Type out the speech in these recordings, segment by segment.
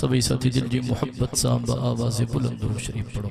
सभी साथी दिल जी मोहब्बत साहब आवाज़ बुलंद और शरीफ पढ़ो.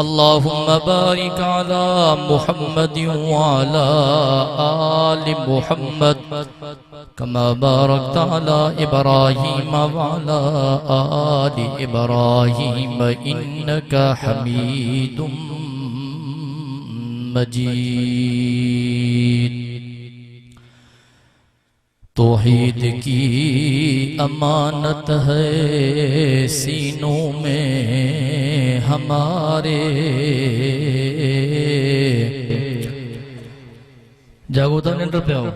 अल्लाहुम्मा बारिक अला मुहम्मद व अला आलि मुहम्मद कमा बारकता अला इब्राहीम व अला आलि इब्राहीम इन्नका हमीदुम मजीद। तौहीद की अमानत है सीनों में हमारे। जागो तो निंड पे आओ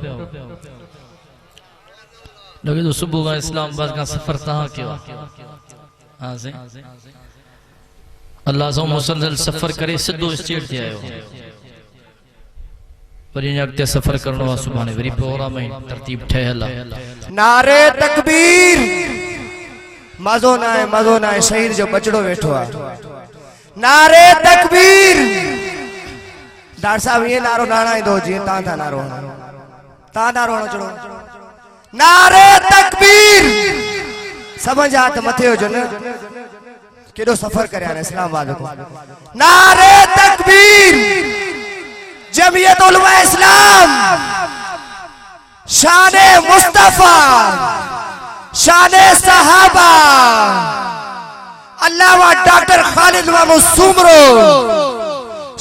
लगे तो सुबह का इस्लामाबाद का सफर तहाँ क्यों हाँ से अल्लाह सो मुसलसल सफर करे सिद्धो स्टेट ते आयो पर इन अगते सफर करनो आ सुभाणे वरी प्रोग्राम में तरतीब ठहल नारे तकबीर मजो ना है शहीद जो बचड़ो बैठो आ नारे तकबीर डॉक्टर साहब ये नारो नाना दो जी ता नारो चढ़ो नारे तकबीर समझ हाथ मथे हो जो न केडो सफर करे आने इस्लामाबाद को नारे तकबीर जमीयत उलमा इस्लाम शाने मुस्तफा शाने सहाबा अल्लामा डॉक्टर खालिद मामूद सुमरो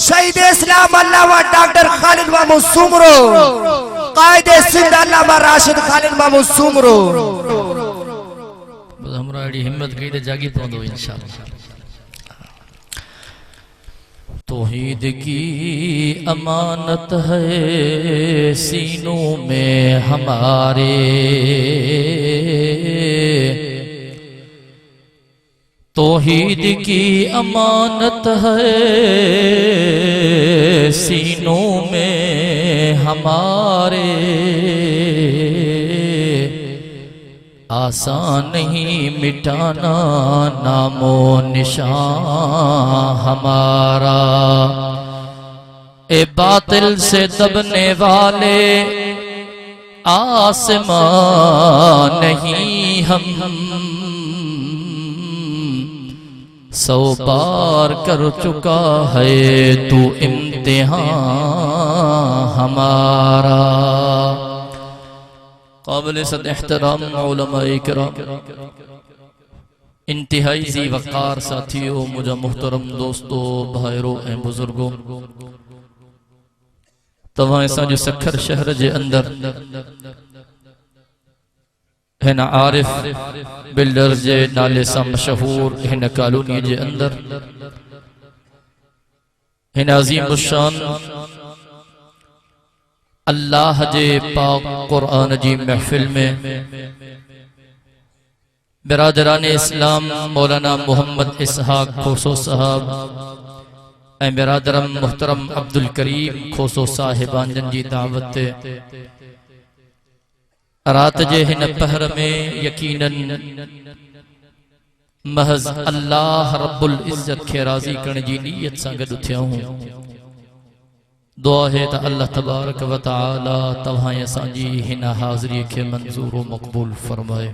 शहीद इस्लाम अल्लामा डॉक्टर खालिद मामूद सुमरो कायदे सिंध अल्लामा राशिद खालिद मामूद सुमरो हमरा एडी हिम्मत कई ते जागी पवंदो इंशाअल्लाह। तौहीद की अमानत है सीनों में हमारे। तौहीद की अमानत है सीनों में हमारे। आसान नहीं मिटाना नामो निशान हमारा। ए बातिल से दबने वाले आसमान नहीं हम 100 बार कर चुका है तू इम्तिहान हमारा। काबिल सद एहतराम उलमाए किराम इंतहाई ज़ी वक़ार साथियों मुझा मुहतरम दोस्तों भाइरों ए बुजुर्गों तवां असां जो सखर शहर जे अंदर हिन आरिफ बिल्डर जे नाले सां मशहूर हिन कॉलोनी जे अंदर हिन अज़ीम शान अल्लाह जे पाक कुरान जी महफिल में बिरादरान इस्लाम मौलाना मोहम्मद इसहाक खोसो साहब ए बिरादरम मुहतरम अब्दुल करीम खोसो साहिबान जी दावत रात जे हिन पहर में यकीनन महज अल्लाह रब्बुल इज्जत के राजी करने जी नीयत सां गॾु थिया हूं। दुआ है त अल्लाह तबारक व तआला तव्हां असांजी हिन हाज़िरी के मंजूर व मक़बूल फरमाए।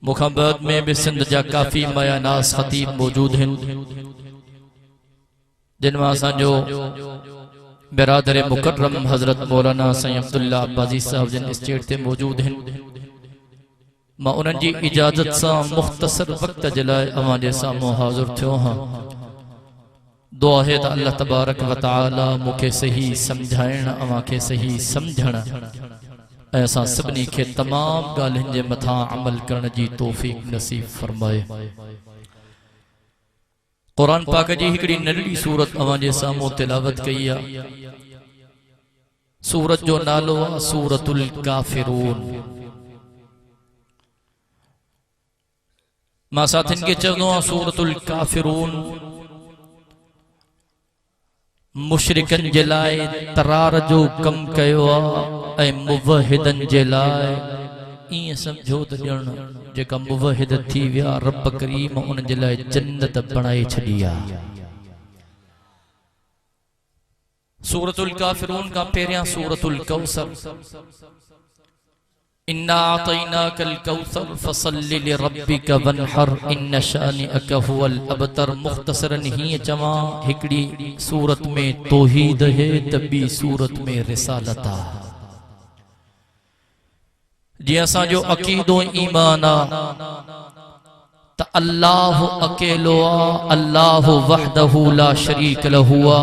मुखां बाद में भी सिंध जा काफ़ी मयानास ख़तीब मौजूद हैं जिन में असांजो बिरादर मुकर्रम हजरत मौलाना सैयद अब्दुल्ला अब्बासी साहब जिन स्टेज ते मौजूद हैं। मां उन्हनि जी इजाज़त सां मुख़्तसर वक़्त जे लाइ अवां जे साम्हूं हाज़िर थियो हां। दुआ है त अल्लाह तबारक व तआला मुखे सही समझाइण अवां खे सही समझण ऐं असां सभिनी खे तमाम ॻाल्हियुनि जे मथां अमल करण जी तौफ़ीक़ नसीब फरमाए। कुरान पाक जी हिकड़ी नंढड़ी सूरत अवां जे साम्हूं तिलावत कई आहे। सूरत जो नालो आहे सूरतुल काफ़िरून। मां साथियुनि खे चवंदो आहियां सूरतुल काफ़िरून मुशरिकन जे लाइ तरार जो कम कयो आहे ऐं मुवहिदन जे लाइ ईअं सम्झो त ॼण जेका मुवहिद थी विया रब करीम उन जे लाइ जन्नत बणाए छॾी आहे। सूरतुल काफ़िरून का पहिरियां सूरतुल कौसर इन्ना आतैनाकल कौसर फसल्लि लिरब्बिका वन्हर इन्न शानिअक हुवल अबतर। मुख्तसरन ही चवा हिकड़ी सूरत में तौहीद है तबी सूरत में रिसालत आ। जी असा जो अकीदो ईमान आ त अल्लाह अकेलो आ, अल्लाह वहदहु ला शरीक लहु आ।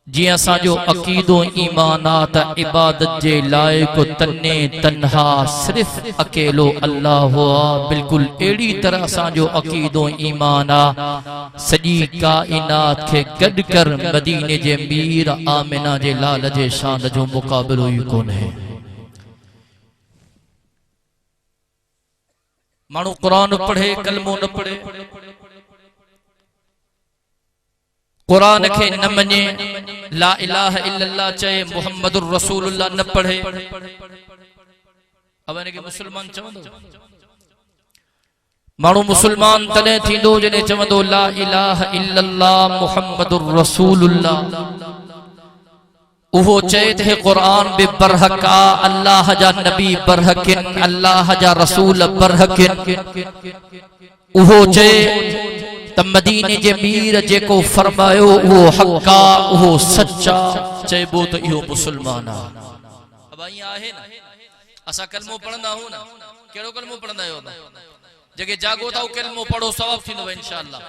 जी असा जो अकीदो ईमान आ त इबादत जे लायक तन्ने तन्हा सिर्फ अकेलो अल्लाह आ। बिल्कुल एड़ी तरह सा जो अकीदो ईमान आ सजी कायनात के गड कर मदीने जे मीर आमिना जे लाल जे शान जो मुकाबलो ही कोन है। मानू कुरान पढ़े कलमो न पढ़े, कुरान के न मने, ला इलाहा इल्लल्लाह चए, मुहम्मदुर रसूलुल्लाह न पढ़े, अब इनके मुसलमान चवंदो। मानू मुसलमान तने थींदो जने चवंदो ला इलाहा इल्लल्लाह मुहम्मदुर रसूलुल्लाह। उहो चेत है कुरान बे बरहका, अल्लाह जा नबी बरहकिन, अल्लाह जा रसूल बरहकिन। उहो चे त मदीने जे मीर जेको फरमायो उहो हक्का, उहो सच्चा चइबो त इहो मुसलमान आ। अब आई आहे ना असा कलमो पढ़ंदा हूं ना, केड़ो कलमो पढ़ंदा आयो जगे जागो ता कलमो पढ़ो सवाब थींदो इंशाअल्लाह।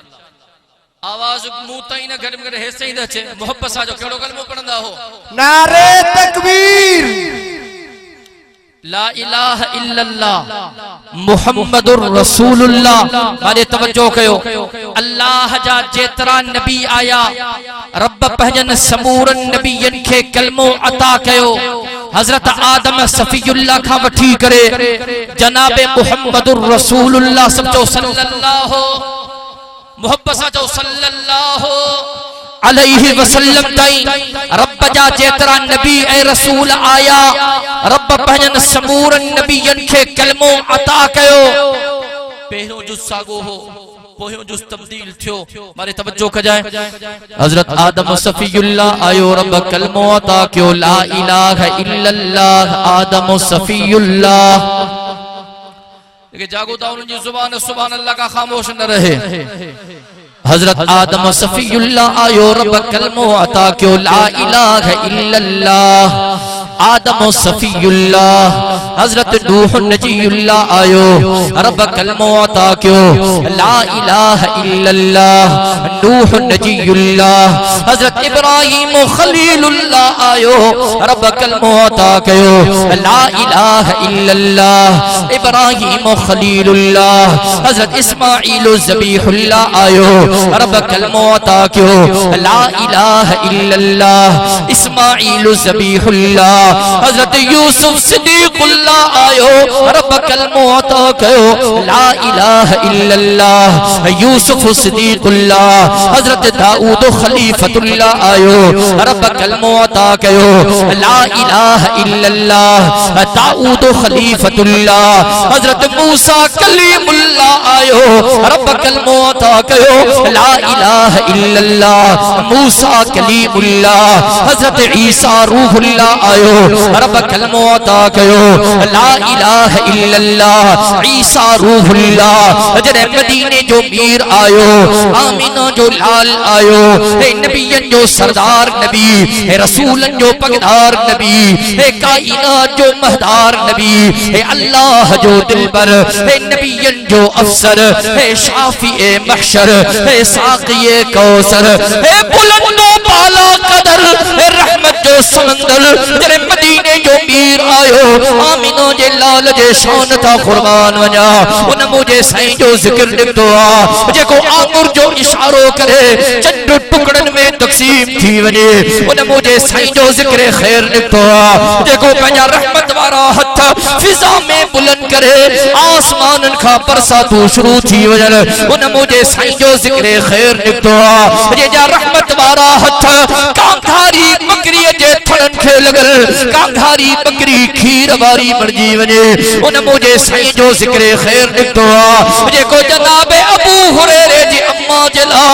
आवाज मुंह ताई न घट में हेसे ही दचे मोहब्बत सा जो केड़ो कलमो पढ़ंदा हो। नारे तकबीर, ला इलाहा इल्लल्लाह मुहम्मदुर रसूलुल्लाह। माने तवज्जो कयो, अल्लाह जा जेतरा नबी आया रब पहजन समूरन नबियन के कलमो अता कयो। हजरत आदम सफीउल्लाह का वठी करे जनाबे मुहम्मदुर रसूलुल्लाह समझो सल्लल्लाहु मोहब्बत सा जो सल्लल्लाहु अलैहि वसल्लम ताई रब जा जेतरा नबी ए रसूल आया रब पहजन समूरन नबियन के कलमो अता कयो। पहिरो जो सागो हो पोहियो जो तब्दील थियो। मारे तवज्जो कजाए, हजरत आदम सफीउल्लाह आयो रब कलमो अता कयो ला इलाहा इल्लल्लाह आदम सफीउल्लाह। लेकिन जागो ता उनकी जुबान सुभान अल्लाह का खामोश न रहे। हजरत आदम सफीउल्लाह आयो रब कलमो अता क्यों ला इलाहा इल्लल्लाह आदम सफीउल्लाह। हजरत नूह नजीउल्लाह आयो रब कलमो अता क्यों ला इलाहा इल्लल्लाह नूह नजीउल्लाह। हजरत इब्राहिम खलीलुल्लाह आयो रब कलमो अता क्यों ला इलाहा इल्लल्लाह इब्राहिम खलीलुल्लाह। हजरत इस्माइल ज़बीहुल्लाह आयो रब कलमो अता क्यों ला इलाहा इल्लल्लाह इस्माइल ज़बीहुल्लाह। हजरत यूसुफ सिद्दीकुल्लाह आयो रब कलमो अता क्यों ला इलाहा इल्लल्लाह यूसुफ सिद्दीकुल्लाह। हजरत दाऊद खलीफतुल्लाह आयो रब कलमो अता क्यों ला इलाहा इल्लल्लाह दाऊद खलीफतुल्लाह। हजरत मूसा कलीमुल्लाह आयो रब कलमो अता क्यों ला इलाहा इल्लल्लाह मूसा कलीमुल्लाह। हजरत ईसा रूहुल्लाह आयो रब कलमो अता क्यों ला इलाहा इल्लल्लाह ईसा रूहुल्लाह। जरे मदीने जो मीर आयो आमीना जो लाल आयो हे नबियन जो सरदार नबी हे रसूलन जो पगदार नबी हे कायनात जो महदार नबी हे अल्लाह जो दिलबर हे नबियन जो अफसर हे शाफिए महशर हे साक़िए कौसर हे बुलंदो बाला कदर हे रहमत जो समंदर। जरे मदीने जो मीर आयो आमीनो जे लाल जे शान था कुर्बान वजा उन मुझे साईं जो जिक्र लिखतो आ जेको आंगुर जो इशारो करे चंड टुकड़न में तकसीम थी वने उन मुझे साईं जो जिक्र खैर लिखतो आ जेको पंजा रहमत वारा हथ फिजा में बुलंद करे आसमानन का बरसातू शुरू थी वजन उन मुझे साईं जो जिक्र खैर निकतो आ जे जा रहमत वारा हथ कांधारी बकरी जे थड़न खे लगल कांधारी बकरी खीर वारी मरजी वने उन मुझे साईं जो जिक्र खैर निकतो आ जेको जनाबे अबू हुरैरे जी अम्मा जला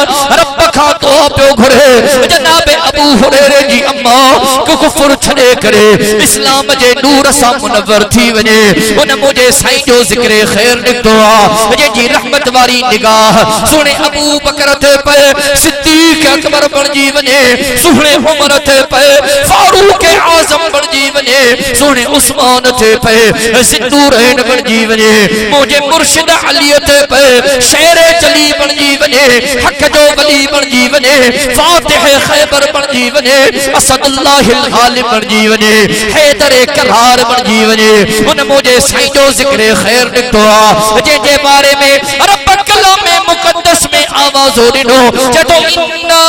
रब खा तो पियो घुरे जनाबे अबू हुरैरे जी अम्मा को कुफर छड़े करे इस्लाम जे नूर सां मुनव्वर थी वने उन मुझे साईं जो ज़िक्र खैर निकतो आ जी रहमत वारी निगाह सुने अबू बकर थे पे सिद्दीक अकबर बणजी वने सुने उमर थे पे फारूक आजम बणजी वने सुने उस्मान थे पे ज़िन्नूरैन बणजी वने मुझे मुर्शिद अली थे पे शेर जली बणजी वने हक जो वली बणजी वने फातिह खैबर बणजी वने असदुल्लाह गालिब बणजी वने हैदर करार बणजी वने उन मुझे साईं जो ज़िक्र खैर निकतो आ जे बारे में रब कलाम मुकद्दस में आवाज़ हो ॾिनो जदों इन्ना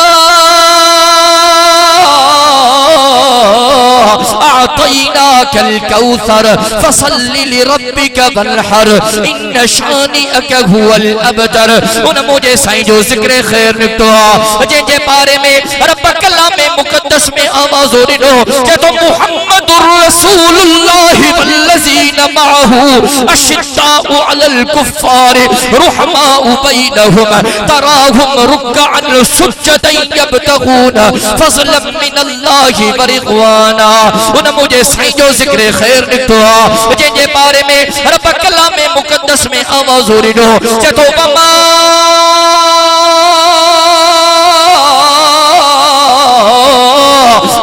आतैनाकल कौसर फसल्लि लिरब्बिका वन्हर इन शानिअक हुवल अबतर उन मुझे साईं जो ज़िक्र खैर निकतो आ जे बारे में रब कलाम मुकद्दस में आवाज़ हो ॾिनो जदों मुहम्मदुर रसूलुल्लाह वल्लज़ीना मअहू अशिद्दाउ अलल कुफ्फार रुहमाउ बैनहुम तराहुम रुक्अन सुज्जदन यब्तगून फज़लन मिनल्लाहि व रिज़वाना उन मुझे साईं जो ज़िक्र खैर निकतो आ जे बारे में रब कलाम मुकद्दस में आवाज़ हो ॾिनो जदों बमा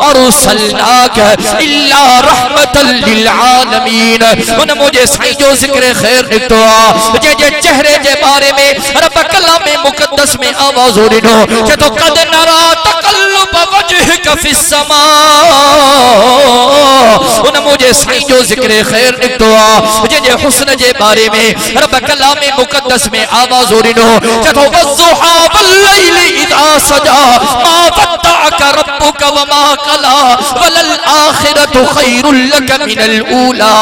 अरसलनाक इल्ला रहमतल लिल आलमीन उन मुझे साईं जो ज़िक्र खैर निकतो आ जे चेहरे जे बारे में रब कलाम मुकद्दस में आवाज़ हो ॾिनो जदों कद नरा तक़ल्लुब वजहिक फिस समा उन मुझे साईं जो ज़िक्र खैर निकतो आ जे हुस्न जे बारे में रब कलाम मुकद्दस में आवाज़ हो ॾिनो जदों वज़्ज़ुहा वल्लैलि इज़ा सजा मा वद्दअक रब्बुक व मा कला वलल आखिरतु खैरुल लक मिनल ऊला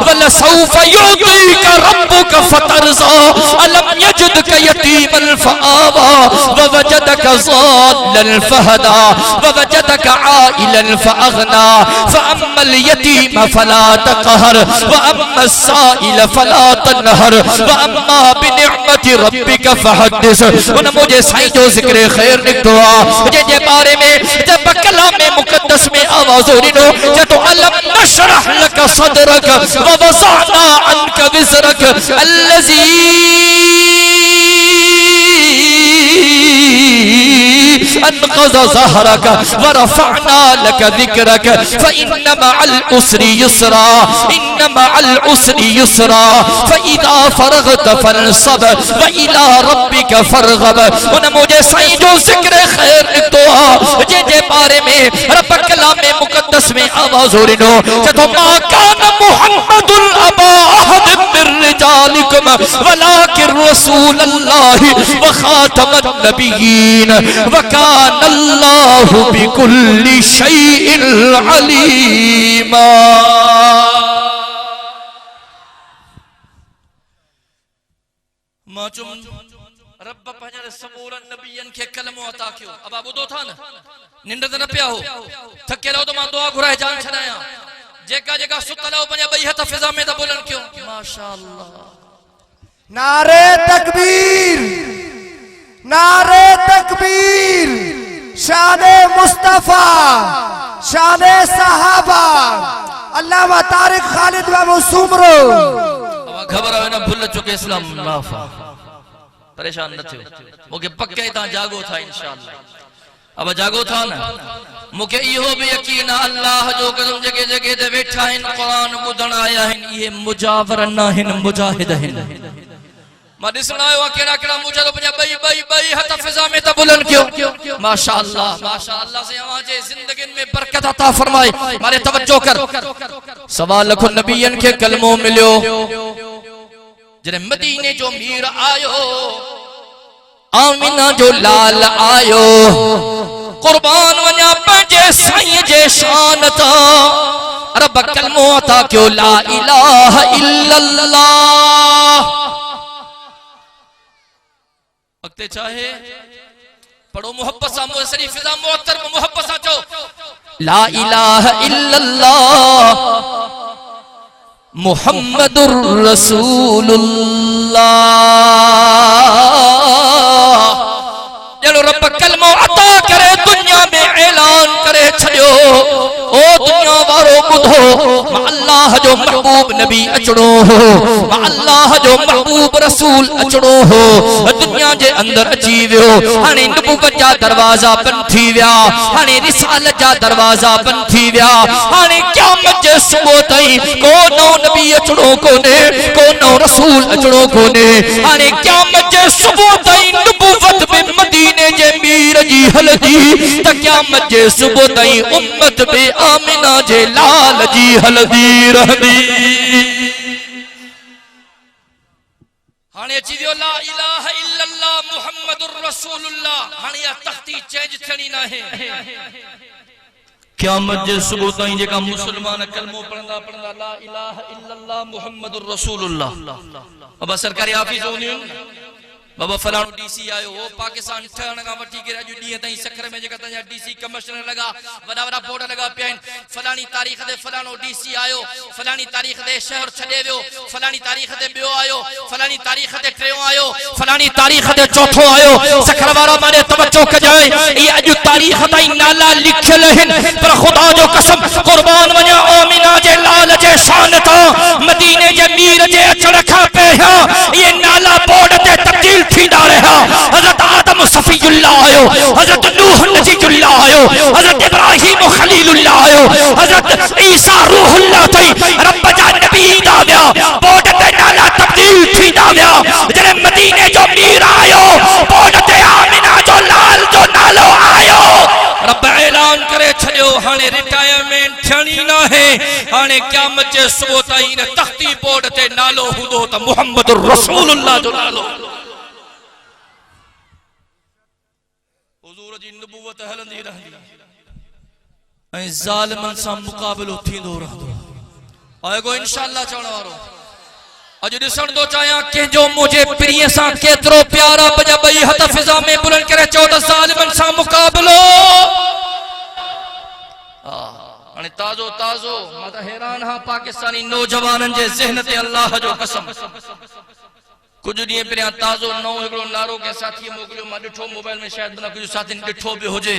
वलसौफ युतीक रब्बुक फतरज़ा अलम यजदक यतीमन फआवा ववजदक ज़ाल्लन फहदा ववजदक आइलन फअगना फअम्मल यतीम फला तक़हर वअम्मा साइल फला तनहर वअम्मा बिनिअमति रब्बिक फहद्दिस उन मुझे साईं जो ज़िक्र खैर निकतो आ जे बारे में जब कलाम मुकद्दस में आवाज़ हो ॾिनो जदों अलम नशरह लक सदरक व वज़अना अन्क विज़रक अल्लज़ी अनक़ज़ ज़हरक व रफ़अना लक ज़िक्रक फ़इन्न मअल उसरि युस्रा इन्न मअल उसरि युस्रा फ़इज़ा फ़रग़त फ़ंसब व इला रब्बिक फ़रग़ब उन मुझे साईं जो ज़िक्र खैर निकतो आ जे बारे में रब कलाम मुकद्दस में आवाज़ हो ॾिनो जदों मा कान मुहम्मदुन अबा अहद मिन रिजालिकुम वलाकिन रसूलल्लाहि व खातमन नबिय्यीन व कान अल्लाहु बिकुल्लि शैइन अलीमा माचुम रब पंहिंजे समूरन नबियन खे कलमो अता कयो अब ॿुधो था न निंड त न पिया हो थकियल हो तो मां दुआ घुराए जान छॾायां जेका जेका सुतल हो पंहिंजा ॿई हथ फिज़ा में त बोलन कयो माशाअल्लाह नारे तकबीर नारे तकबीर शाने मुस्तफा शाने सहाबा अल्लामा तारिक खालिद बाबू सुमरो अब घबराओ न भूल चुके इस्लाम माफा परेशान न थियो मुके पक्के ता जागो था इंशाअल्लाह अब जागो था ना मुके इहो भी यकीन अल्लाह जो कसम जगह जगह ते बैठा हैं कुरान बुधण आया हैं ये मुजावर न हैं मुजाहिद हैं मां दिसण आयो केड़ा केड़ा मुझे तो पंजा बई हथ फिजा में त बुलंद क्यों माशाअल्लाह से आवाज़ जिंदगी में बरकत अता फरमाए मारे तवज्जो कर सवा लख नबियन के कलमो मिलियो जरे मदीने जो मीर आयो आमिना जो लाल आयो कुर्बान वना पंजे साईं जे शान ता रब कलमो अता क्यों ला इलाहा इल्लल्लाह अगते चाहे पढ़ो मोहब्बत सा मुसरी फिजा मुअत्तर मोहब्बत सा चो ला इलाहा इल्लल्लाह मुहम्मदुर रसूलुल्लाह जलो रब कलमो अता करे दुनिया में ऐलान करे छड़ियो ओ दुनिया वारो बुधो मां अल्लाह जो महबूब नबी अचड़ो हो मां अल्लाह जो महबूब रसूल अचड़ो हो दुनिया जे अंदर अची वियो हाने नबूवत जा दरवाजा बंद थी विया हाने रिसालत जा दरवाजा बंद थी विया हाने क़यामत जे सुबह ताईं को नओ नबी अचड़ो कोने को नओ रसूल अचड़ो कोने हाने क़यामत जे सुबह ताईं नबूवत में मदीने जे मीर जी हलदी त क़यामत जे सुबह ताईं उम्मत बे आमिना जे लाल जी हलदी रहदी हाने अची वियो ला इलाहा इल्लल्लाह मुहम्मदुर रसूलुल्लाह हाने या तख्ती चेंज थियणी नाहे क़यामत जे सुबह ताईं जेका मुसलमान कलमो पढ़ंदा पढ़ंदा ला इलाहा इल्लल्लाह मुहम्मदुर रसूलुल्लाह अब सरकारी ऑफिस होंदियूं बाबा फलाणो डीसी आयो वो पाकिस्तान ठहण का वठी के अॼु ॾींहं ताईं सखर में जेका तंहिंजा डीसी कमिश्नर लगा वॾा वॾा बोर्ड लगा पिया आहिनि फलाणी तारीख़ ते फलाणो डीसी आयो फलाणी तारीख़ ते शहर छॾे वियो फलाणी तारीख़ ते ॿियो आयो फलाणी तारीख़ ते टियों आयो फलाणी तारीख़ ते चौथो आयो सखर वारा माने तवज्जो कजाए ये अॼु तारीख़ ताईं नाला लिखियल आहिनि पर ख़ुदा जो कसम क़ुर्बान वञा आमिना जे लाल जे शान तां मदीने जे मीर जे अचण खां पहिरियां ये नाला बोर्ड ते तब्दील थींदा रहा हज़रत आदम सफ़ीउल्लाह आयो हज़रत नूह नजीजुल्लाह आयो हज़रत इब्राहिम खलीलुल्लाह आयो हज़रत ईसा रूहुल्लाह ताईं रब जा नबी ईंदा विया बोर्ड ते नाला तब्दील थींदा विया जॾहिं मदीने जो मीर आयो बोर्ड ते आमिना जो लाल जो नालो आयो रब ऐलान करे छॾियो हाणे रिटायरमेंट थियणी नाहे हाणे क़यामत जे सुबह ताईं तख्ती बोर्ड ते नालो हूंदो त मुहम्मदुर रसूलुल्लाह जो नालो हुजूर जी नबूवत हलंदी रहंदी ऐं ज़ालिमन सां मुक़ाबिलो थींदो रहंदो आए को इंशाअल्लाह चवण वारो अॼु ॾिसण थो चाहियां कंहिंजो मुंहिंजे प्रिय सां केतिरो प्यार आहे पंहिंजा ॿई हथ फिज़ा में बुलंद करे चओ त ज़ालिमन सां मुक़ाबिलो हाणे ताज़ो ताज़ो मां त हैरान हां पाकिस्तानी नौजवाननि जे ज़हन ते अल्लाह जो कसम कुछ ॾींहं पहिरियां ताज़ो नओं हिकिड़ो नारो कंहिं साथीअ मोकिलियो मां ॾिठो मोबाइल में शायदि न कुझु साथियुनि ॾिठो बि हुजे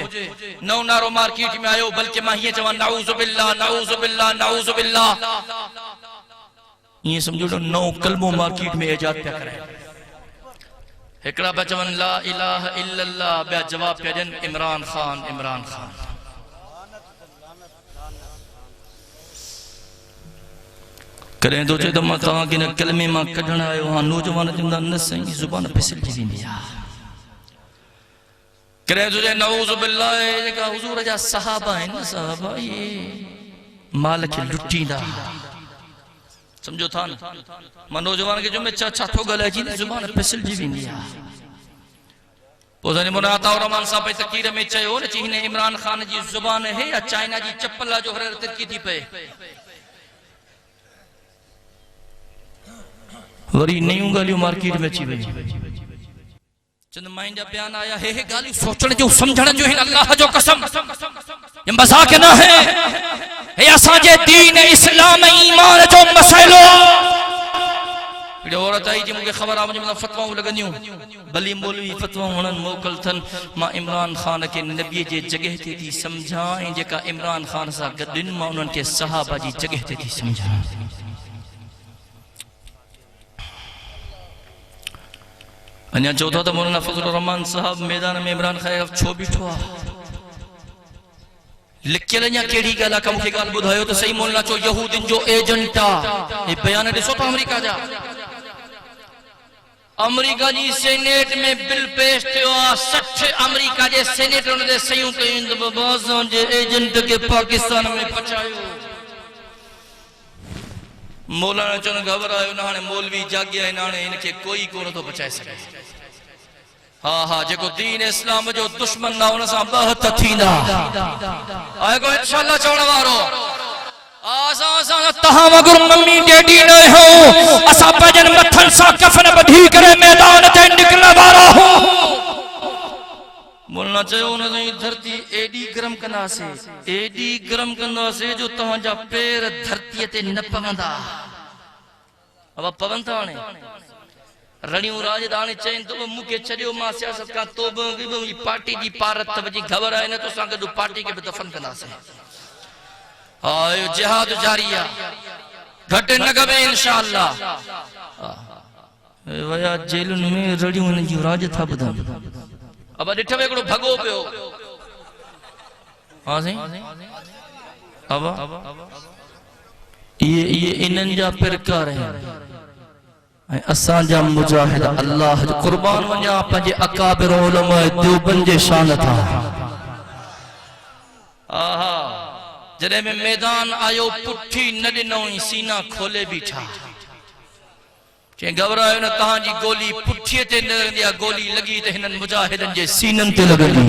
नओं नारो मार्केट में आयो बल्कि मां हीअं चवां नाऊज़ु बिल्लाह नाऊज़ु बिल्लाह नाऊज़ु बिल्लाह ईअं सम्झो नओं कलमो मार्केट में इजाद पिया कराइनि हिकिड़ा पिया चवनि ला इलाहा इल्लल्लाह ॿिया जवाब पिया ॾियनि इमरान ख़ान इमरान ख़ान करें तो चए तो मां तव्हांखे न कलमे मां कढण आयो हां नौजवान चवंदा न साईं ज़ुबान फिसलजी वेंदी आहे करें तो चए नऊज़ बिल्लाह जेका हुजूर जा सहाबा आहिनि न सहाबा ये माल खे लुटींदा समझो था न मां नौजवान खे चयो छा थो ॻाल्हाइजी न ज़ुबान फिसलजी वेंदी आहे पोइ असांजे मुना अता रहमान साहब पे तक़रीर में चयो न हिन इमरान ख़ान जी ज़ुबान है या चाइना जी चप्पल जो हर तिरकी थी पए वरी नयूं ॻाल्हियूं मार्केट में अची वई चंद माइन जा बयान आया हे ॻाल्हियूं सोचण जो समझण जो हिन अल्लाह जो कसम ये मज़ाक न है हे असांजे दीन इस्लाम ईमान जो मसइलो हिकिड़ी औरत आई जी मूंखे ख़बर आहे मुंहिंजे फतवाऊं लॻंदियूं भली मौलवी फतवाऊं हुननि मोकिल अथनि मां इमरान ख़ान खे नबीअ जे जॻह ते थी सम्झां ऐं जेका इमरान ख़ान सां गॾु आहिनि मां उन्हनि खे सहाबा जी जॻह ते थी सम्झां अन्या चौथा तो मौलाना फजलुर रहमान साहब मैदान में इमरान खान छो बीठो आहे लिखियल अञा कहिड़ी ॻाल्हि आहे मूंखे ॻाल्हि ॿुधायो त सही मौलाना चो यहूदिन जो एजेंट आहे बयान ॾिसो था अमेरिका जा अमेरिका जी सेनेट में बिल पेश थियो आहे 60 अमेरिका जे सेनेटरनि ते सयूं कयूं त बाबा असांजे एजेंट खे पाकिस्तान में पचायो मौलाना चवन घबरायो न हाणे मौलवी जागिया आहिनि हाणे हिनखे कोई कोन थो बचाए सघे हा हा जेको दीन इस्लाम जो दुश्मन ना हुन सां ॿ हथ थींदा आहे को इंशाअल्लाह चवण वारो असां तहां वगुर मम्मी डैडी न हो असां पंहिंजन मथन सां कफन ॿधी करे मैदान ते निकरण वारा हो मौलाना चयो हुन जी धरती एडी गरम कंदासीं जो तव्हांजा पैर धरतीअ ते न पवंदा अब पवन था हाणे रणियूं राजधानी चइन तो मूंखे छॾियो मां सियासत खां तो बि पार्टी जी पारत वजी ख़बर आहे न तो सां गॾु पार्टी खे बि दफ़न कंदासीं आयो जिहाद जारी आहे घटि न कबे इंशाअल्लाह वया जेलुनि में रड़ियूं हिन जी राज था ॿुधनि अब ॾिठ में हिकिड़ो भॻो पियो हा साईं अब ये इन्हनि जा पिरकार आहिनि असां जा मुजाहिद अल्लाह जो कुर्बान वञा पंहिंजे अकाबिर उलमा देवबंद जे शान था आहा जॾहिं में मैदान आयो पुठी न ॾिनो सीना खोले बीठा चई घबरायो न तव्हांजी गोली पुठीअ ते न रहंदी आहे गोली लॻी त हिननि मुजाहिदनि जे सीननि ते लॻंदी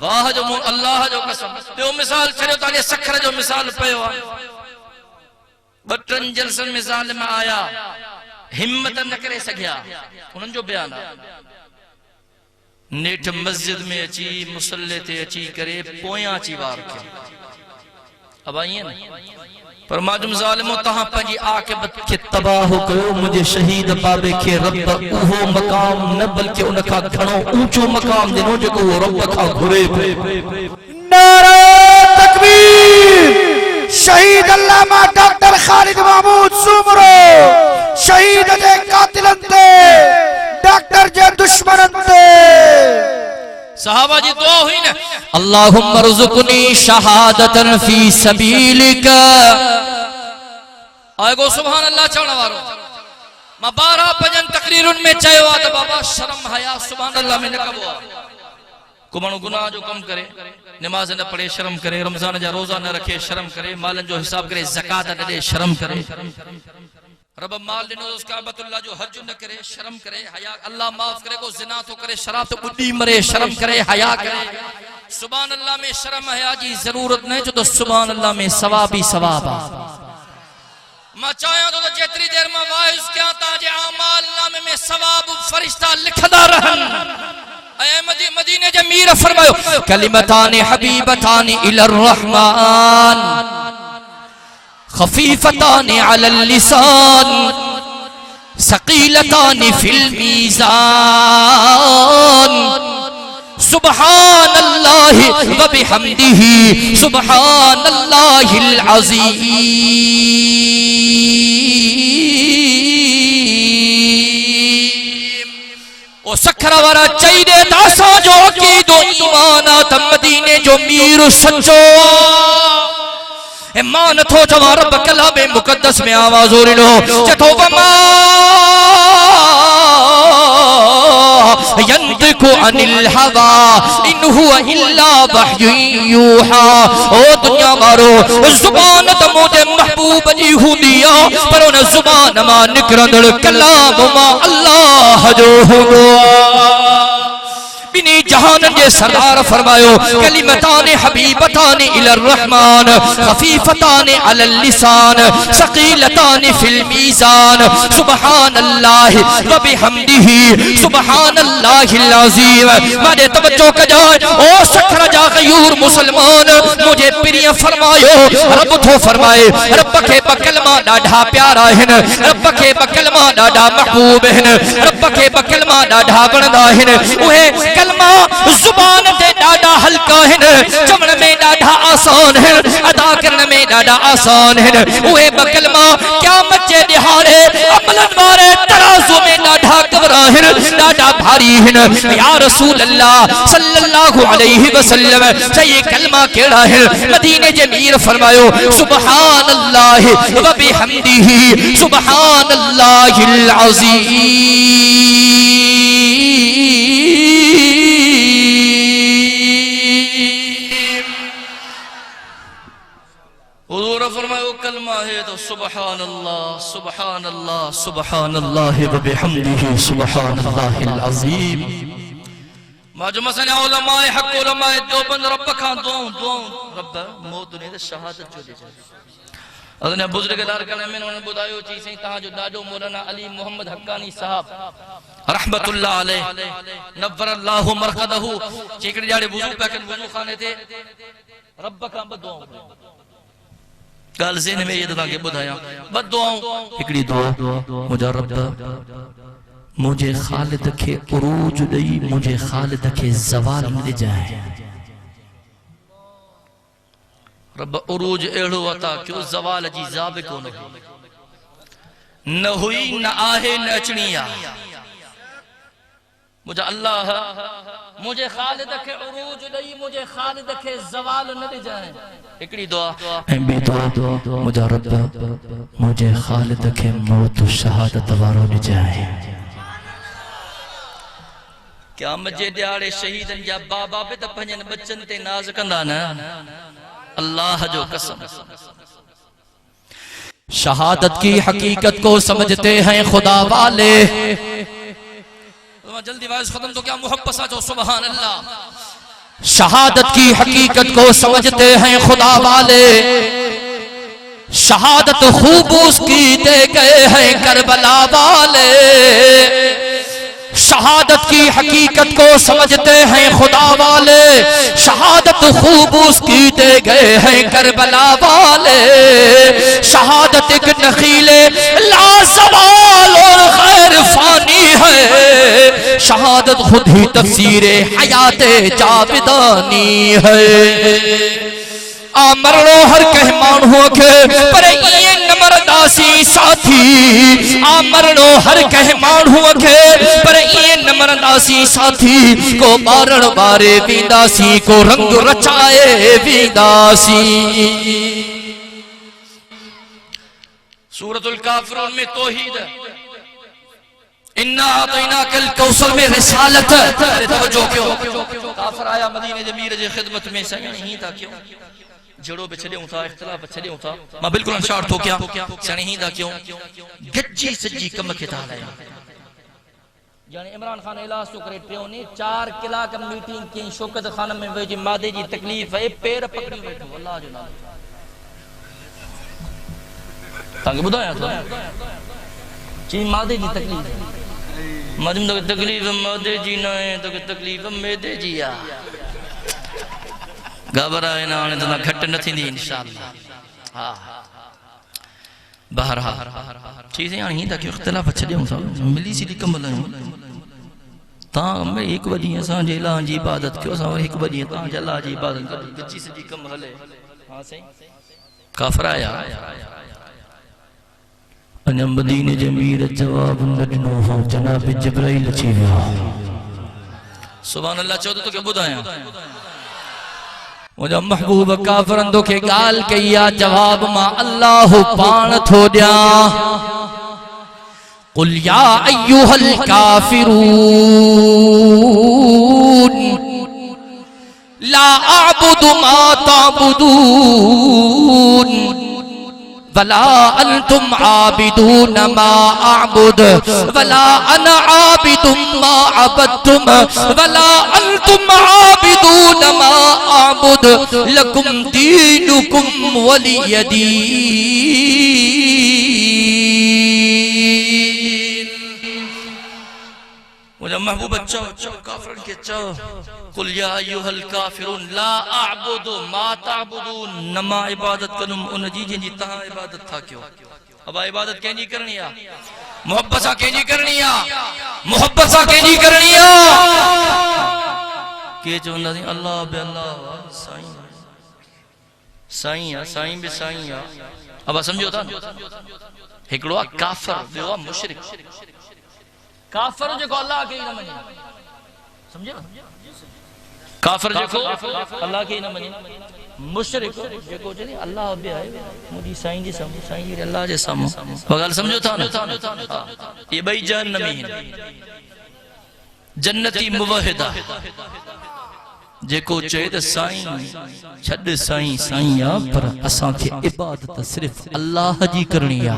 वाह जो अल्लाह जो कसम ॿियो मिसाल छॾियो तव्हांजे सखर जो मिसाल पियो आहे ॿ टिनि जलसनि मिसाल में आया हिम्मत न करे सघिया उन्हनि जो बयान आहे नेठ मस्जिद में अची मुसल्ले ते अची करे पोयां अची वार कयो अब ईअं न पर माजुम ज़ालिमो तहां पंहिंजी आक़िबत खे तबाह कयो मुंहिंजे शहीद बाबे खे रब उहो मक़ाम न बल्कि उन खां घणो ऊंचो मक़ाम ॾिनो जेको उहो रब खां घुरे नारा तकबीर शहीद अल्लामा डॉक्टर खालिद महमूद सुमरो शहीद जे कातिलन ते डॉक्टर जे दुश्मनन ते सहाबा जी दुआ हुई न अल्लाहुम्मा रज़ुक़नी शहादतन फी सबीलिक आगो सुभान अल्लाह चवण वारो मां 12 पंजन तकरीरुन में चयो आ त बाबा शर्म हया सुभान अल्लाह में न कबो को माण्हू गुनाह जो कम करे नमाज न पढ़े शर्म करे रमजान जा रोजा न रखे शर्म करे मालन जो हिसाब करे ज़कात न दे शर्म करे रब माल दिनो उसका बतुल्लाह जो हज न करे शर्म करे हया अल्लाह माफ करे को जिना तो करे शराब तो बुद्धि मरे शर्म करे हया करे सुभान अल्लाह में शर्म हया जी जरूरत नहीं जो तो सुभान अल्लाह में सवाब ही सवाब आ मां चाहया तो जेतरी देर में वाइस क्या ताजे अमाल नामे में सवाब फरिश्ता लिखदा रहन ऐ मदीने जे मीर फरमायो कलिमतान हबीबतान इलर रहमान खफीफतान अलल लिसान सकीलतान फिल मीज़ान सुब्हानल्लाहि व बिहम्दिही सुब्हानल्लाहिल अज़ीम ओ सखरा वारा चाहिए दासा जो अकीदो ईमान त मदीने जो मीर सच्चो मान थो चवा रब कलामे मुकद्दस में आवाज ओरिनो चथो वमा यंतिकु अनिल हवा इन हुवा इल्ला वह्युन यूहा ओ दुनिया मारो जुबान त मुझे महबूब जी हुंदी आ पर उन जुबान मां निकरंदड़ कलाम मां अल्लाह जो हुंदो बिनी जहान जे सरदार फरमायो कलिमतान हबीबतान इलर रहमान खफीफतान अलल लिसान सकीलतान फिल मीज़ान सुब्हानल्लाहि व बिहम्दिही सुब्हानल्लाहिल अज़ीम माने तवज्जो कजो ओ सखर जा गयूर मुसलमान मुझे प्रिय फरमायो रब थो फरमाए रब के बकलमा डाढा प्यारा हन रब के बकलमा डाढा महबूब हन रब के बकलमा डाढा वणदा हन ओहे कलमा जुबान ते डाढा हल्का है चमन में डाढा आसान है अदा करने में डाढा आसान है ओए बकलमा क़यामत जे दिहाड़े अमलन वाले तराजू में डाढा गवरा है डाढा भारी है या रसूल अल्लाह सल्लल्लाहु अलैहि वसल्लम ये कलमा केड़ा है मदीने जे मीर फरमायो सुब्हानल्लाहि व बिहम्दिही सुब्हानल्लाहिल अज़ीम फरमायो कलमा है तो सुब्हानल्लाह सुब्हानल्लाह सुब्हानल्लाह व बिहम्दिही सुब्हानल्लाहिल अज़ीम माजुम सने उलमाए हक उलमाए देवबंद रब का दुआ रब मौत ने शहादत जो दे अदने बुजुर्गदार कने में उन्होंने बुधायो ची सही ता जो दादो मौलाना अली मोहम्मद हक्कानी साहब रहमतुल्लाह अलैह नव्वरल्लाहु मरकदहु चेकड़ी जाड़े वुजू पैकन वुजू खाने थे रब का दुआ गाल ज़हन में ये तव्हांखे ॿुधायां ॿ दुआऊं हिकिड़ी दुआ मुंहिंजा रब मुझे ख़ालिद खे उरूज ॾेई मुझे ख़ालिद खे ज़वाल न ॾिजाए रब उरूज अहिड़ो अता कयो ज़वाल जी ज़ाब कोन न हुई न आहे न अचणी आहे मुझे अल्लाह मुझे ख़ालिद खे उरूज ॾेई मुझे ख़ालिद खे ज़वाल न ॾिजाए हिकिड़ी दुआ ऐं ॿी दुआ मुंहिंजा रब मुझे ख़ालिद खे मौत शहादत वारो ॾिजाए क़यामत जे ॾियारे शहीदनि जा बाबा बि त पंहिंजनि बच्चनि ते नाज़ कंदा न अल्लाह जो कसम शहादत की हकीकत को समझते हैं खुदा वाले जल्दी वाइस खत्म तो क्या मोहब्बत सा जो सुभान अल्लाह शहादत की हकीकत को समझते हैं खुदा वाले शहादत खूब उसकी दे गए हैं करबला वाले शहादत की हकीकत को समझते हैं खुदा वाले शहादत खूब उसकी दे गए हैं करबला वाले शहादत एक नखीले लाजवाल और गैर फानी है शहादत खुद ही तफसीर हयात जाविदानी है मरणो हर कह मानू के पर ये नमरदासी साथी मरणो हर कह मानू के पर ये नमरदासी साथी को मारण बारे वींदासी को रंग रचाए वींदासी सूरतुल काफिरून में तौहीद इन्ना आतैनाकल कौसर में रिसालत तवज्जो क्यों काफिर आया मदीने जे मीर जे खिदमत में सही ही था क्यों जड़ो पे छड़ियों था इख्तिलाफ छड़ियों था मां बिल्कुल अंशार थो क्या सही ही था क्यों गज्जी सज्जी कम के था यानी इमरान खान इलाज तो करे टियों ने 4 कलाक मीटिंग की शौकत खान में वेजी मादे जी तकलीफ है पैर पकड़ी बैठो अल्लाह जो नाम ताके बुधाया तो ची मादे जी तकलीफ मजम तो तकलीफ मादे जी ना है तो तकलीफ मेदे जी आ घबराए ना हाणे तो घट न थींदी इंशाअल्लाह हां बहरहाल चीज़ें हाणे ही तक इख्तिलाफ छॾियूं था मिली सीधी कम लायूं ता में एक बजे असां जे अल्लाह जी इबादत कयो असां एक बजे ता जे अल्लाह जी इबादत कयो गची सजी कम हले हां सही काफर आया अने मदीने जे मीर जवाब न ॾिनो हो जनाब जिब्राइल अची वियो सुभान अल्लाह चओ तो के ॿुधायां मुझा महबूब काफरंदो के गाल कया जवाब मां अल्लाह पान थो दिया कुल या अय्युहल काफिरून ला अअबुदु मा ताबुदून वला अंतुम आबिदून मा अअबुद वला अना आबिदुम मा अबदतुम वला अंतुम आबिदून मा अअबुद लकुम दीनुकुम वलिय दीन मुझे महबूब चो काफिर के चो कुल या अय्युहल काफिरून ला अअबुदु मा ताबुदून नमा इबादत कनुम उन जी जिन जी तहां इबादत था क्यों अब इबादत केंजी करनी आ मोहब्बत सा केंजी करनी आ मोहब्बत सा केंजी करनी आ के चवंदा अल्लाह बे अल्लाह साईं साईं आ साईं बे साईं आ अब समझो था हिकड़ो आ काफिर ॿियो आ मुशरिक काफिर जेको अल्लाह के न मञे समझे काफिर जेको अल्लाह के न मञे मुशरिक जेको चए अल्लाह बे आहे मुजी साईं जी साम्हूं साईं जी अल्लाह जे साम्हूं ॻाल्हि समझो था न ये ॿई जहन्नमी आहिनि जन्नती मुवहिदा जेको चए त साईं छॾ साईं साईं आ पर असां खे इबादत सिर्फ़ अल्लाह जी करणी आ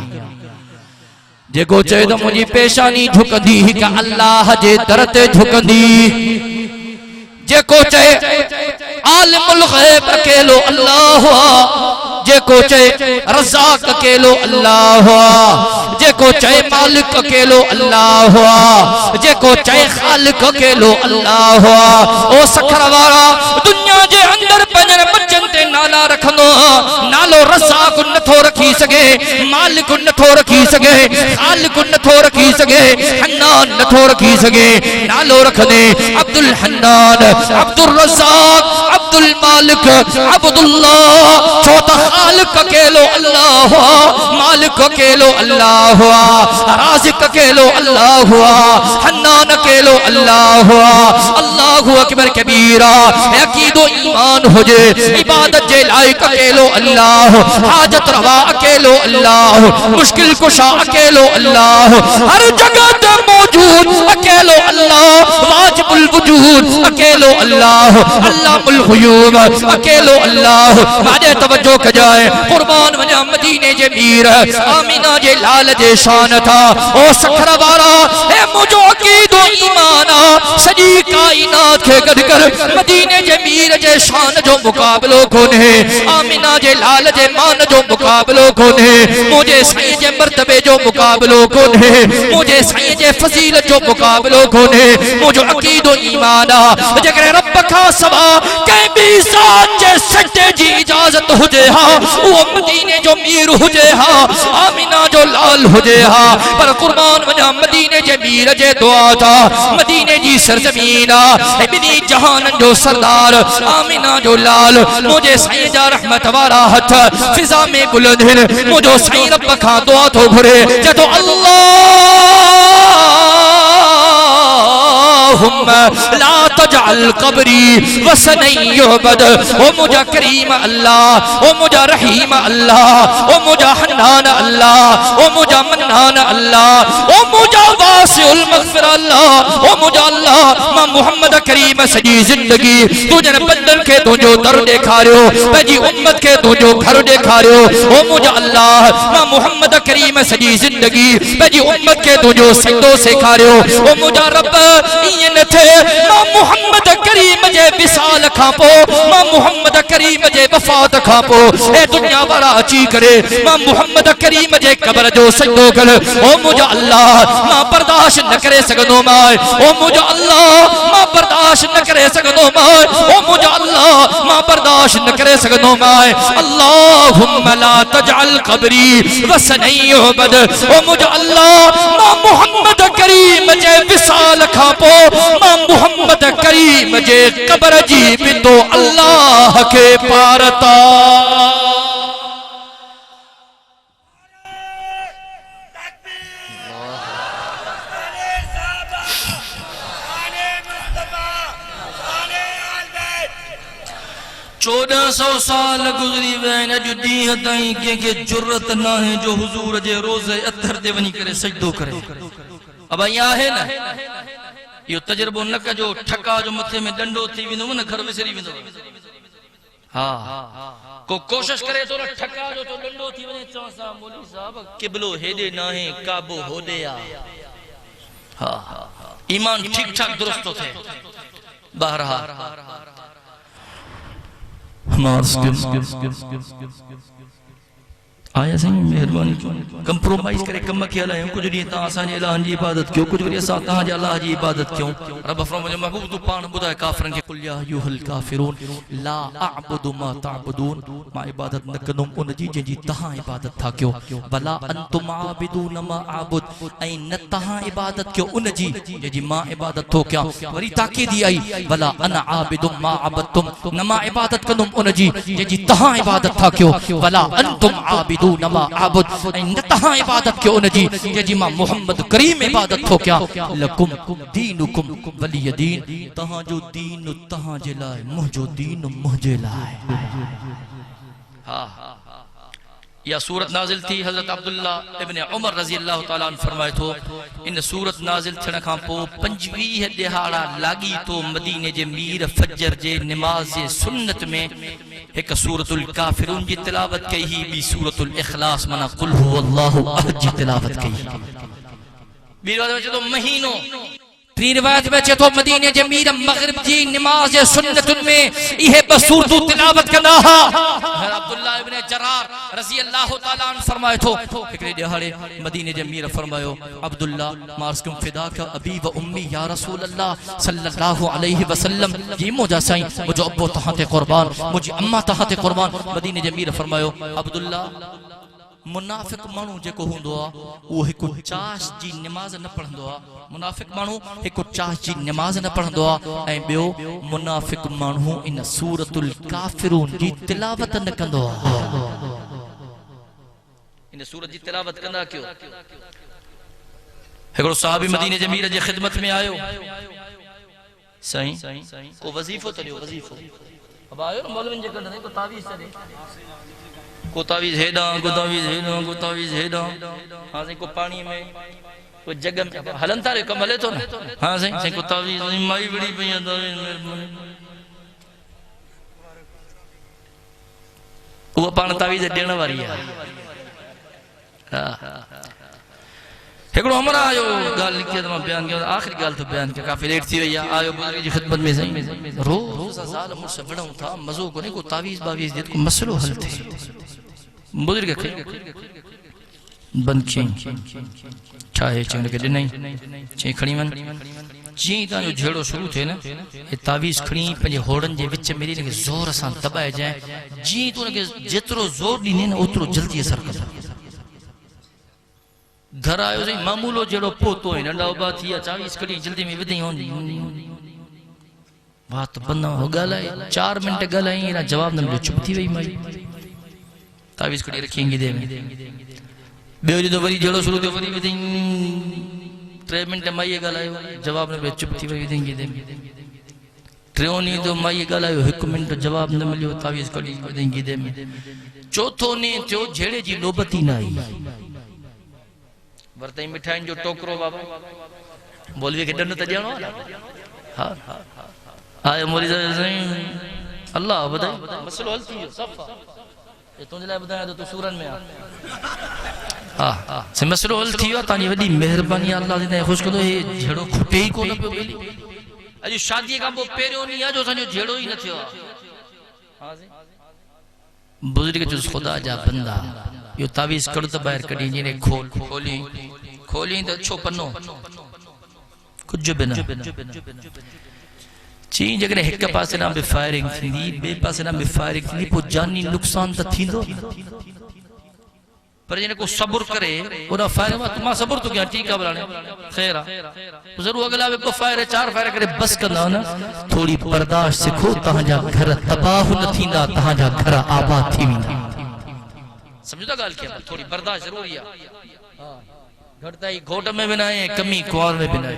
जेको चए त मुंहिंजी पेशानी झुकंदी हिक अल्लाह जे दर ते झुकंदी जेको चए आलिमुल गैब अकेलो अल्लाह जेको चए रज़ाक अकेलो अल्लाह जेको चए मालिक अकेलो अल्लाह जेको चए खालिक अकेलो अल्लाह ओ सखर वाला दुनिया जे अंदर पंजन बच्चन ते नाला रखंदो नालो रज़ाक़ नथो रखी सके मालिक नथो रखी सके खालिक नथो रखी सके हन्नान नथो रखी सके नालो रखदे अब्दुल हन्नान अब्दुल रज़ाक़ अब्दुल मालिक अब्दुल्लाह चौथा खालिक अकेलो अल्लाह हुआ मालिक अकेलो अल्लाह हुआ राज़िक अकेलो अल्लाह हुआ हन्नान अकेलो अल्लाह हुआ अल्लाहु अकबर कबीरा अकीदो ईमान हो जे इबादत जे लायक अकेलो अल्लाह हाजत रवा अकेलो अल्लाह मुश्किल कुशा अकेलो अल्लाह हर जगह ते मौजूद अकेलो अल्लाह वाजिबुल वजूद अकेलो अल्लाह अल्लाहुल गुयूब अकेलो अल्लाह माने तवज्जो कजाए कुर्बान वजा मदीने जे मीर आमीना जे लाल जे शान था ओ सखरा वारा ए मुजो अकीदो ईमान सजी कायनात के गद कर मदीने जे मीर जे शान जो मुकाबलो कोने आमीना जे लाल जे मान जो मुकाबलो कोने मुझे साईं जे मर्तबे जो मुकाबलो कोने मुझे साईं जे फजीलत जो मुकाबलो कोने मुझो अकीदो ईमान जगरे रब का सवा के भी साथ जे सच्चे जी इजाजत हुजे हा वो मदीने जो मीर हुजे हा आमीना जो लाल हुजे हा पर कुर्बान वजा मदीने जे मीर जे दुआ था मदीने जी सरजमीन इब्नी जहान जो सरदार आमीना जो लाल मुझे साईं जा रहमत वाला हथ फिजा में बुलंद है मुझो साईं रब का दुआ तो घुरे जदो अल्लाहुम्मा ला तजअल कब्री वसनन युबद ओ मुझा करीम अल्लाह ओ मुझा रहीम अल्लाह ओ मुझा हन्नान अल्लाह ओ मुझा मन्नान अल्लाह ओ मुझा वासिउल मग़फ़िरा अल्लाह ओ मुझा अल्लाह मां मोहम्मद करीम सजी जिंदगी तुझे बंदन के तुझो दर देखारियो पंहिंजी उम्मत के तुझो घर देखारियो ओ मुझा अल्लाह मां मोहम्मद करीम सजी जिंदगी पंहिंजी उम्मत के तुझो सजदो सेखारियो ओ मुझा रब इए न थे मां मोहम्मद करीम जे विसाल खां पो मां मोहम्मद करीम जे वफात खां पो ए दुनिया वाला अची करे मां मोहम्मद करीम जे कब्र जो सजदो कर ओ मुझा अल्लाह मां बर्दाश्त न करे सगनो मां ओ मुझा अल्लाह मां बर्दाश्त न करे सगनो मां ओ मुझा अल्लाह मां बर्दाश्त न करे सगनो मां अल्लाहुम्मा ला तजअल कब्री वसनन युबद ओ मुझा अल्लाह मां मोहम्मद करीम जे विसाल खां पो मां मोहम्मद करीम जे कब्र जी बिंदो अल्लाह के पारता चौदह सौ साल गुजरी वैन अज ॾींहं ताईं कंहिंखे जुरत न आहे जो हुजूर जे रोज़े अतर ते वञी करे सजदो करे अब ईअं आहे न इहो तजुर्बो न कजो ठका जो मथे में डंडो थी वेंदो न घर विसरी वेंदो हा को कोशिश करे तो ठका जो तो डंडो थी वञे चवंदा मौलवी साहब क़िबलो हेॾे न आहे काबो होॾे आहे हा ईमान ठीक ठाक दुरुस्त थो थिए बहरहाल आया सही मेहरबानी कंप्रोमाइज करे कम के हलायूं कुछ ॾींहं तव्हां असांजे अलाह जी इबादत कयो कुछ वरी असां तव्हांजे अलाह जी इबादत कयूं रब फरमाए महबूब तू पाण ॿुधाए काफ़िरनि खे कुल या अय्युहल काफ़िरून ला अअबुदु मा तअबुदून मां इबादत न कंदुमि उन जी जंहिंजी तव्हां इबादत था कयो भला अंतुम आबिदून मा आबुद ऐं न तव्हां इबादत कयो उन जी जंहिंजी मां इबादत थो कयां वरी ताकीद आई भला अना आबिदुम मा अबदतुम न मां इबादत कंदुमि उन जी जंहिंजी तव्हां इबादत था कयो भला अंतुम आबिदून नमा आबुद न तहां इबादत के उन जी जी मां मोहम्मद करीम इबादत थो क्या लकुम दीनुकुम वलिय दीन तहां जो दीन तहां जे लाए मुझो दीन मुझे लाए हां या सूरत नाजिल थी हजरत अब्दुल्ला इब्न उमर रजी अल्लाह तआला अन्हु फरमाए थो इन सूरत नाजिल थियण खां पोइ 25 दिहाड़ा लागी तो मदीने जे मीर फजर जे नमाज जे सुन्नत में एक सूरतुल काफिरून जी तिलावत कई ही बी सूरतुल इखलास माना कुल हुवल्लाहु अहद जी तिलावत कई बी रिवायत में तो महीनो टी रिवायत में चेतो मदीने जे मीर मगरिब जी नमाज जे सुन्नतुन में इहे ब सूरतू तिलावत कंदा हा अब्दुल्ला इब्न जरार रज़ी अल्लाह तआला अन्हु फरमाए थो हिकड़े ॾिहाड़े मदीने जे अमीर फरमायो अब्दुल्ला मार्सकुम फिदा का अबी व उम्मी या रसूल अल्लाह सल्लल्लाहु अलैहि वसल्लम जी मुजा साईं मुजो अब्बो तहां ते कुर्बान मुजी अम्मा तहां ते कुर्बान मदीने जे अमीर फरमायो अब्दुल्ला मुनाफिक मानू जेको हुंदो आ वो हिकु चाश जी नमाज न पढ़ंदो आ मुनाफिक मानू हिकु चाश जी नमाज न पढ़ंदो आ ऐं ॿियो मुनाफिक मानू इन सूरतुल काफिरून जी तिलावत न कंदो आ इन सूरत जी तिलावत कंदा क्यों हिकड़ो सहाबी मदीने जे अमीर जे खिदमत में आयो साईं को वजीफो तलियो वजीफो अब आयो न मौलवी जे कंदे को तावीज़ तले को तावीज़ हेडा को तावीज़ हेडा को तावीज़ हेडा हां से को पानी में को जग में हलन तारे कम हले तो न हां से को तावीज़ माई बड़ी पई तावीज़ वो पान तावीज़ देण वारी है हां हिकड़ो हमरा आयो गाल लिखे त बयान कयो आखिरी गाल तो बयान के काफी लेट थी वई आयो बुजुर्ग जी खिदमत में सही रोज साल मुझसे बड़ो था मजो को ने को तावीज़ बावीज़ दे को मसलो हल थे बुजुर्ग खे बंद खे चाहे चंग के नहीं चे खणी वन जी ता जो झेड़ो शुरू थे ना ये तावीज़ खणी पंजे होड़न जे विच में ने जोर से दबाए जाए जी तो ने जेतरो जोर दीने ना उतरो जल्दी असर कंदा घर आयो सही मामूलो जेड़ो पोतो है नंढा उबा थी तावीज़ खणी जल्दी में विधई होंदी बात बंदा हो गलाए 4 मिनट गलाई ना जवाब न मिलो चुप थी वई माई तावीज़ खड़ी रखेंगे दे में बेओ जो वरी जेड़ो शुरू थियो वरी विधई 3 मिनट माई गलायो जवाब न मिलो चुप थी वई विधई दे में ट्रियोनी तो माई गलायो 1 मिनट जवाब न मिलो तावीज़ खड़ी विधई दे में चौथो ने थियो झेड़े जी नौबती न आई वरतई मिठाइन जो टोकरो बाबा मौलवी के दंड त ॾियणो हां आए मौलवी साईं अल्लाह बधाई मसलो हल थी सफ़ा ये तुझे लाइ बुधाया तो सूरन में हां से मसलो हल थी तानी वडी मेहरबानी अल्लाह ने खुश कदो हे झेड़ो खुटे ही कोन पियो मिली अजु शादी का पो पेरियो नी आ जो संजो झेड़ो ही न थियो हां जी बुजुर्ग जो खुदा जा बंदा यो तावीज़ कड़ तो बाहर कड़ी ने खोली तो छो पन्नो कुछ बिना ची जगह एक पासे ना बे फायरिंग थी बे पासे ना बे फायरिंग थी पो जानी नुकसान त थींदो पर जने को सब्र करे ओदा फायर में तुम सब्र तो क्या ठीक है बलाने खैर जरूर अगला वे को फायर 4 फायर करे बस करना ना थोड़ी बर्दाश्त सिखो तहां जा घर तबाह न थींदा तहां जा घर आबाद थी वेंदा समझदा गाल के थोड़ी बर्दाश्त जरूरी है हां घटता ही घोट में भी ना है कमी कुआर में भी ना है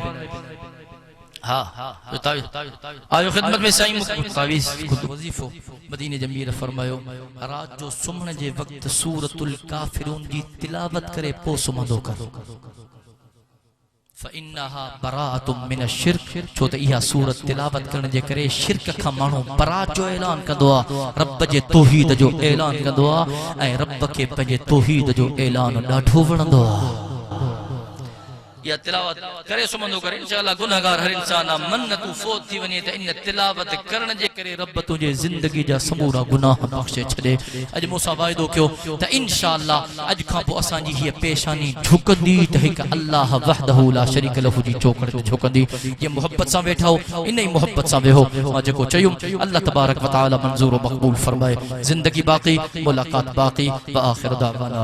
हां तो तावीज़ आयो खिदमत में साईं तावीज़ खुद वजीफो मदीने जमीर फरमायो रात जो सुमण जे वक्त सूरतुल काफिरून जी तिलावत करे पो सुमंदो कर फइन्नहा बराअतुम मिनश शिर्क छो त इहा सूरत तिलावत करण जे करे शिरक खां माण्हू बरात जो ऐलान कंदो आ रब जे तौहीद जो ऐलान कंदो आ ऐं रब खे पंहिंजे तौहीद जो ऐलान ॾाढो वणंदो आ या तिलावत करे सुमंदो करे इंशाअल्लाह गुनाहगार हर इंसान मन न तू फोत थी वने त इन तिलावत करण जे करे रब तुझे जिंदगी जा समूरा गुनाह बख्शे छडे अज मूंसा वायदो कयो त इंशाअल्लाह अज खां पो असां जी ये पेशानी झुकंदी त हिक अल्लाह वहदहु ला शरीक लहु जी चौकड़ ते झुकंदी ये मोहब्बत सां वेठा हो इन ही मोहब्बत सां वेहो मां जेको चयुम अल्लाह तबारक व तआला मंजूर व मक़बूल फरमाए जिंदगी बाकी मुलाकात बाकी व आखिर दावाना